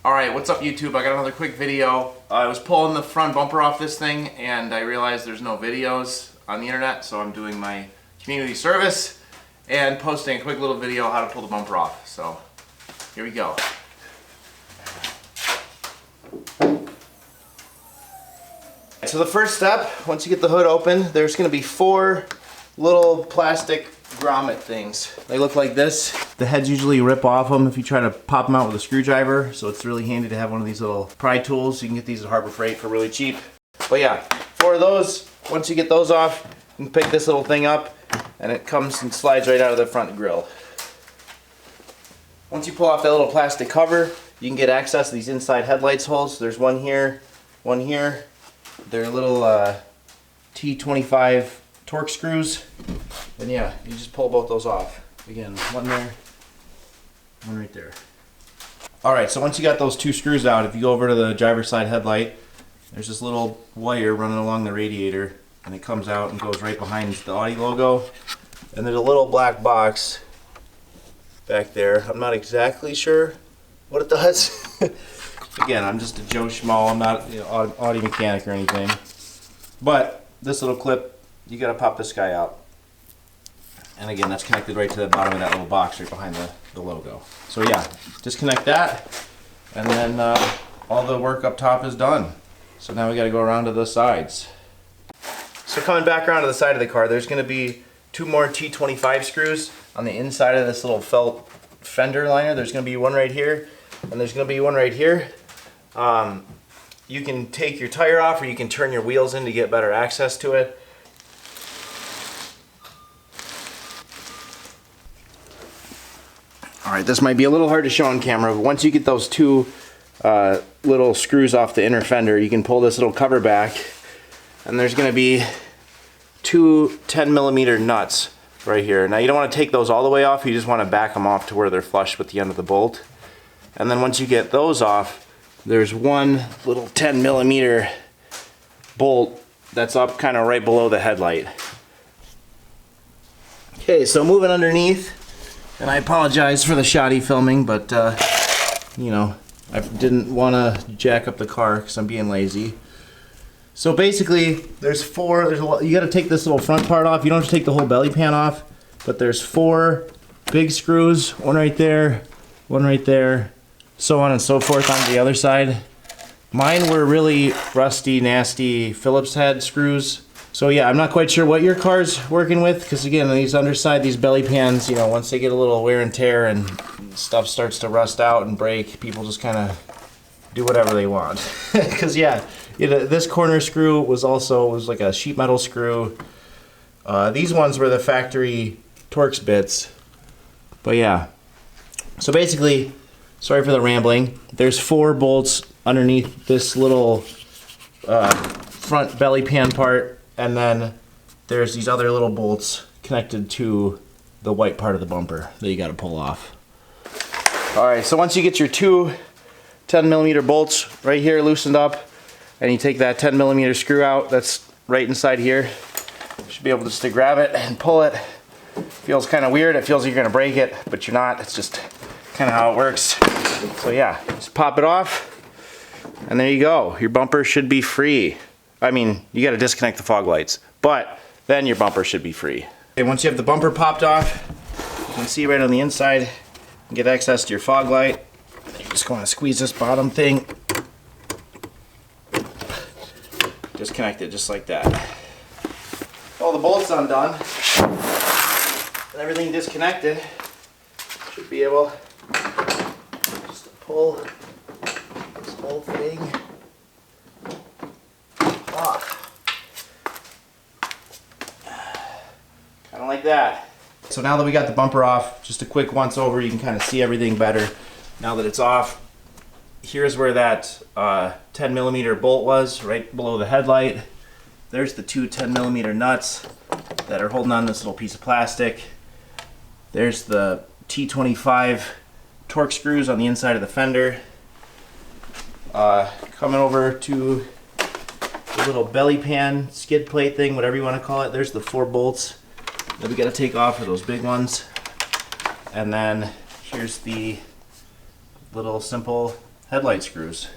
Alright, what's up YouTube? I got another quick video. I was pulling the front bumper off this thing and I realized there's no videos on the internet, so I'm doing my community service and posting a quick little video how to pull the bumper off. So, here we go. So the first step, once you get the hood open, there's going to be 4 little plastic grommet things. They look like this. The heads usually rip off them if you try to pop them out with a screwdriver, so it's really handy to have one of these little pry tools. You can get these at Harbor Freight for really cheap. But yeah, 4 of those. Once you get those off, you can pick this little thing up and it comes and slides right out of the front grille. Once you pull off that little plastic cover, you can get access to these inside headlights holes. There's one here, one here. They're little T25 Torx screws. And yeah, you just pull both those off. Again, one there, one right there. Alright, so once you got those 2 screws out, if you go over to the driver's side headlight, there's this little wire running along the radiator, and it comes out and goes right behind the Audi logo. And there's a little black box back there. I'm not exactly sure what it does. Again, I'm just a Joe Schmo. I'm not an Audi mechanic or anything. But this little clip, you gotta pop this guy out. And again, that's connected right to the bottom of that little box right behind the logo. So yeah, disconnect that, and then all the work up top is done. So now we gotta go around to the sides. So coming back around to the side of the car, there's gonna be 2 more T25 screws on the inside of this little felt fender liner. There's gonna be one right here, and there's gonna be one right here. You can take your tire off, or you can turn your wheels in to get better access to it. Alright, this might be a little hard to show on camera, but once you get those 2 little screws off the inner fender, you can pull this little cover back, and there's going to be 2 10mm nuts right here. Now you don't want to take those all the way off, you just want to back them off to where they're flush with the end of the bolt. And then once you get those off, there's one little 10mm bolt that's up kind of right below the headlight. Okay, so moving underneath. And I apologize for the shoddy filming, but you know, I didn't want to jack up the car because I'm being lazy. So basically, there's 4. You got to take this little front part off. You don't have to take the whole belly pan off, but there's 4 big screws. One right there, one right there, so on and so forth on the other side. Mine were really rusty, nasty Phillips head screws. So yeah, I'm not quite sure what your car's working with, because again, these underside, these belly pans, you know, once they get a little wear and tear and stuff starts to rust out and break, people just kind of do whatever they want. Because yeah, this corner screw was like a sheet metal screw. These ones were the factory Torx bits. But yeah, so basically, sorry for the rambling, there's 4 bolts underneath this little front belly pan part. And then there's these other little bolts connected to the white part of the bumper that you got to pull off. Alright, so once you get your 2 10mm bolts right here loosened up, and you take that 10mm screw out that's right inside here, you should be able just to grab it and pull it. Feels kind of weird. It feels like you're going to break it, but you're not. It's just kind of how it works. So yeah, just pop it off, and there you go. Your bumper should be free. I mean, you got to disconnect the fog lights, but then your bumper should be free. Okay, once you have the bumper popped off, you can see right on the inside, you can get access to your fog light. You just want to squeeze this bottom thing, disconnect it just like that. All the bolts undone and everything disconnected, should be able just to pull this whole thing off. Kind of like that. So now that we got the bumper off, just a quick once over, you can kind of see everything better now that it's off. Here's where that 10mm bolt was, right below the headlight. There's the 2 10mm nuts that are holding on this little piece of plastic. There's the T25 Torx screws on the inside of the fender. Coming over to the little belly pan skid plate thing, whatever you want to call it. There's the 4 bolts that we got to take off for those big ones. And then here's the little simple headlight screws.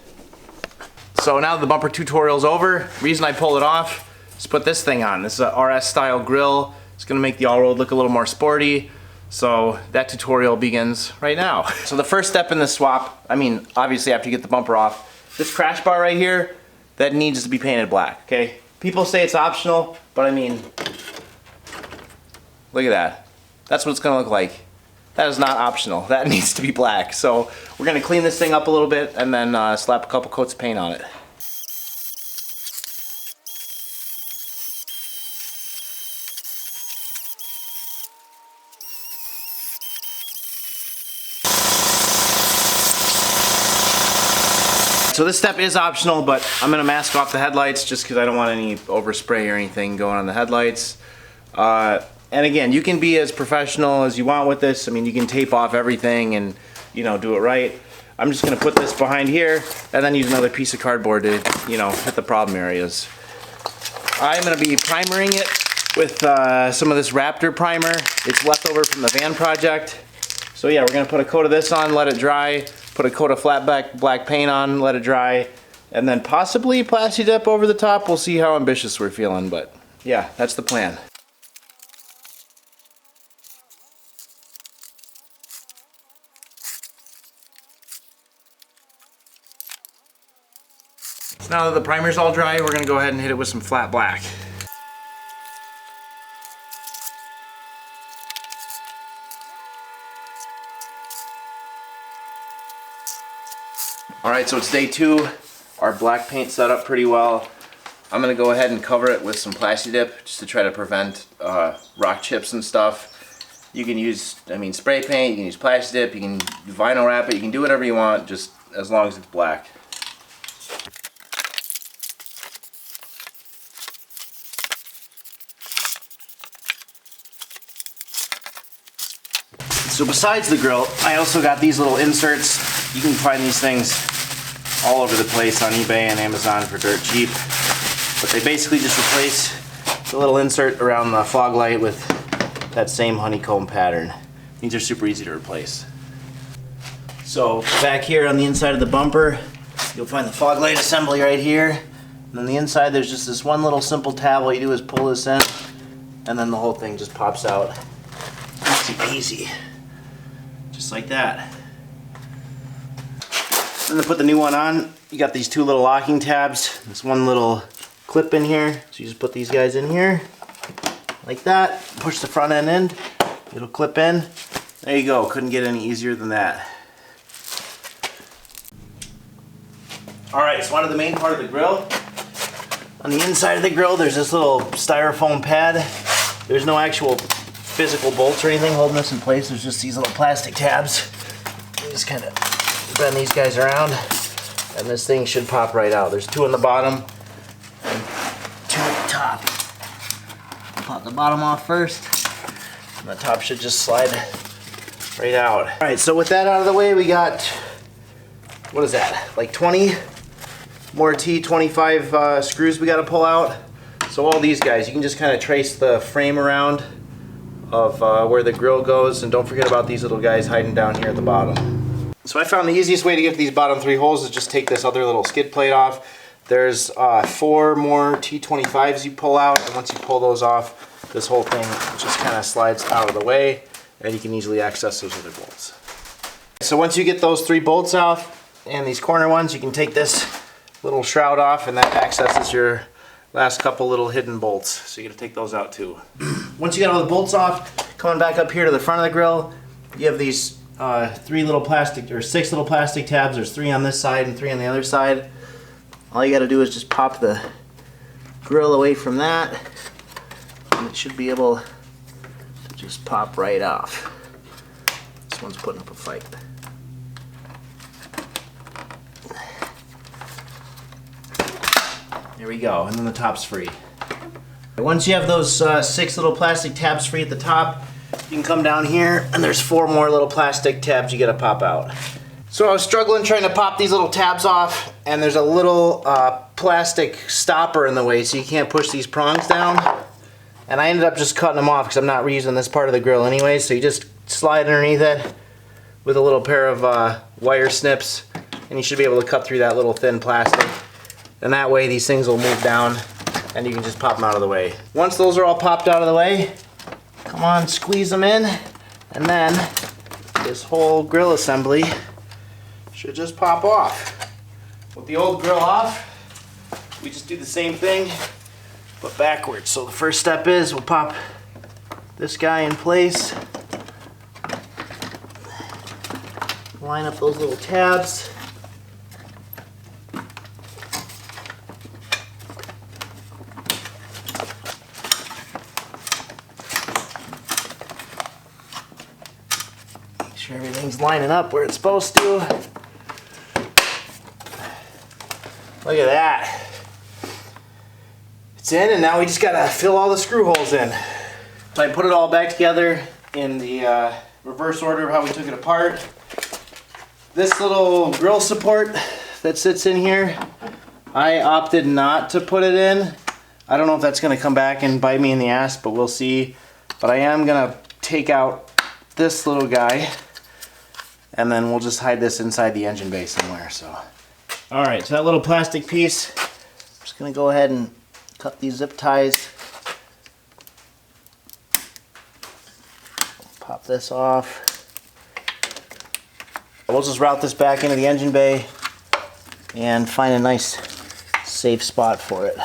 So now the bumper tutorial's over. Reason I pulled it off is put this thing on. This is a RS style grill. It's gonna make the Allroad look a little more sporty. So that tutorial begins right now. So the first step in the swap, I mean, obviously after you get the bumper off, this crash bar right here, that needs to be painted black, okay? People say it's optional, but I mean, look at that. That's what it's gonna look like. That is not optional. That needs to be black. So we're gonna clean this thing up a little bit and then slap a couple coats of paint on it. So this step is optional, but I'm gonna mask off the headlights just because I don't want any overspray or anything going on the headlights. And again, you can be as professional as you want with this. I mean, you can tape off everything and, you know, do it right. I'm just gonna put this behind here and then use another piece of cardboard to, you know, hit the problem areas. I'm gonna be primering it with some of this Raptor primer. It's left over from the van project. So yeah, we're gonna put a coat of this on, let it dry, put a coat of flat black paint on, let it dry, and then possibly Plasti Dip over the top. We'll see how ambitious we're feeling, but yeah, that's the plan. So now that the primer's all dry, we're gonna go ahead and hit it with some flat black. Alright, so it's day 2. Our black paint set up pretty well. I'm gonna go ahead and cover it with some Plasti Dip just to try to prevent rock chips and stuff. You can use, I mean, spray paint, you can use Plasti Dip, you can vinyl wrap it, you can do whatever you want, just as long as it's black. So besides the grill, I also got these little inserts. You can find these things all over the place on eBay and Amazon for dirt cheap. But they basically just replace the little insert around the fog light with that same honeycomb pattern. These are super easy to replace. So back here on the inside of the bumper, you'll find the fog light assembly right here. And on the inside there's just this one little simple tab. All you do is pull this in and then the whole thing just pops out. Easy peasy. Just like that. Then to put the new one on, you got these 2 little locking tabs. This one little clip in here. So you just put these guys in here, like that. Push the front end in, it'll clip in. There you go, couldn't get any easier than that. Alright, so onto the main part of the grill. On the inside of the grill, there's this little styrofoam pad. There's no actual physical bolts or anything holding this in place. There's just these little plastic tabs. You just kind of bend these guys around and this thing should pop right out. There's 2 on the bottom and 2 at the top. Pop the bottom off first and the top should just slide right out. Alright, so with that out of the way, we got, what is that, like 20 more T25 screws we got to pull out. So all these guys, you can just kind of trace the frame around of where the grill goes, and don't forget about these little guys hiding down here at the bottom. So I found the easiest way to get to these bottom 3 holes is just take this other little skid plate off. There's 4 more T25s you pull out, and once you pull those off, this whole thing just kind of slides out of the way, and you can easily access those other bolts. So once you get those 3 bolts off, and these corner ones, you can take this little shroud off, and that accesses your last couple little hidden bolts. So you gotta take those out too. Once you got all the bolts off, coming back up here to the front of the grill, you have these 6 little plastic tabs. There's 3 on this side and 3 on the other side. All you gotta do is just pop the grill away from that, and it should be able to just pop right off. This one's putting up a fight. There we go, and then the top's free. Once you have those 6 little plastic tabs free at the top, you can come down here and there's 4 more little plastic tabs you gotta pop out. So I was struggling trying to pop these little tabs off, and there's a little plastic stopper in the way so you can't push these prongs down. And I ended up just cutting them off because I'm not reusing this part of the grill anyway, so you just slide underneath it with a little pair of wire snips and you should be able to cut through that little thin plastic. And that way these things will move down and you can just pop them out of the way. Once those are all popped out of the way, come on, squeeze them in, and then this whole grill assembly should just pop off. With the old grill off, we just do the same thing, but backwards. So the first step is we'll pop this guy in place, line up those little tabs. Make sure everything's lining up where it's supposed to. Look at that. It's in, and now we just gotta fill all the screw holes in. So I put it all back together in the reverse order of how we took it apart. This little grill support that sits in here, I opted not to put it in. I don't know if that's gonna come back and bite me in the ass, but we'll see. But I am gonna take out this little guy, and then we'll just hide this inside the engine bay somewhere. So, all right, so that little plastic piece, I'm just gonna go ahead and cut these zip ties. Pop this off. We'll just route this back into the engine bay and find a nice safe spot for it.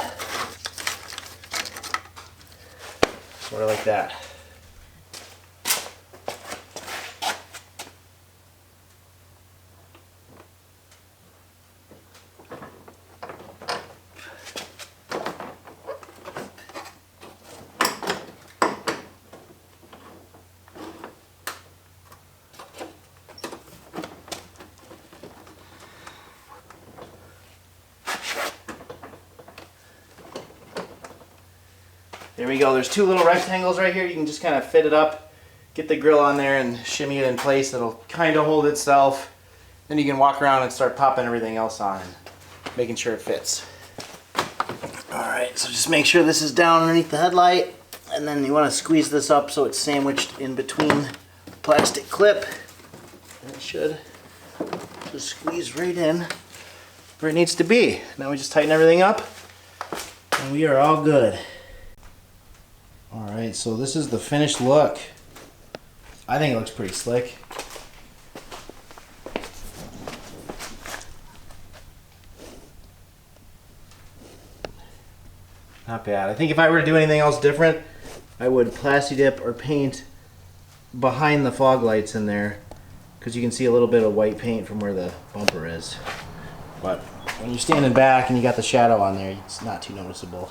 Sort of like that. There we go. There's two little rectangles right here. You can just kind of fit it up, get the grill on there and shimmy it in place. It'll kind of hold itself. Then you can walk around and start popping everything else on and making sure it fits. Alright, so just make sure this is down underneath the headlight, and then you want to squeeze this up so it's sandwiched in between the plastic clip. And it should just squeeze right in where it needs to be. Now we just tighten everything up and we are all good. Alright, so this is the finished look. I think it looks pretty slick. Not bad. I think if I were to do anything else different, I would plasti dip or paint behind the fog lights in there, because you can see a little bit of white paint from where the bumper is. But when you're standing back and you got the shadow on there, it's not too noticeable.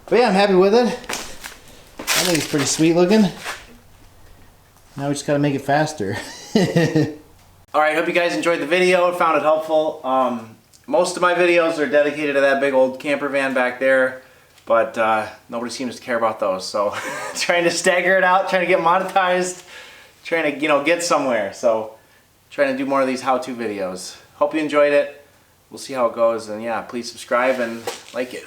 But yeah, I'm happy with it. I think it's pretty sweet looking. Now we just gotta make it faster. Alright, hope you guys enjoyed the video and found it helpful. Most of my videos are dedicated to that big old camper van back there, but nobody seems to care about those. So trying to stagger it out, trying to get monetized, trying to get somewhere. So trying to do more of these how-to videos. Hope you enjoyed it. We'll see how it goes, and yeah, please subscribe and like it.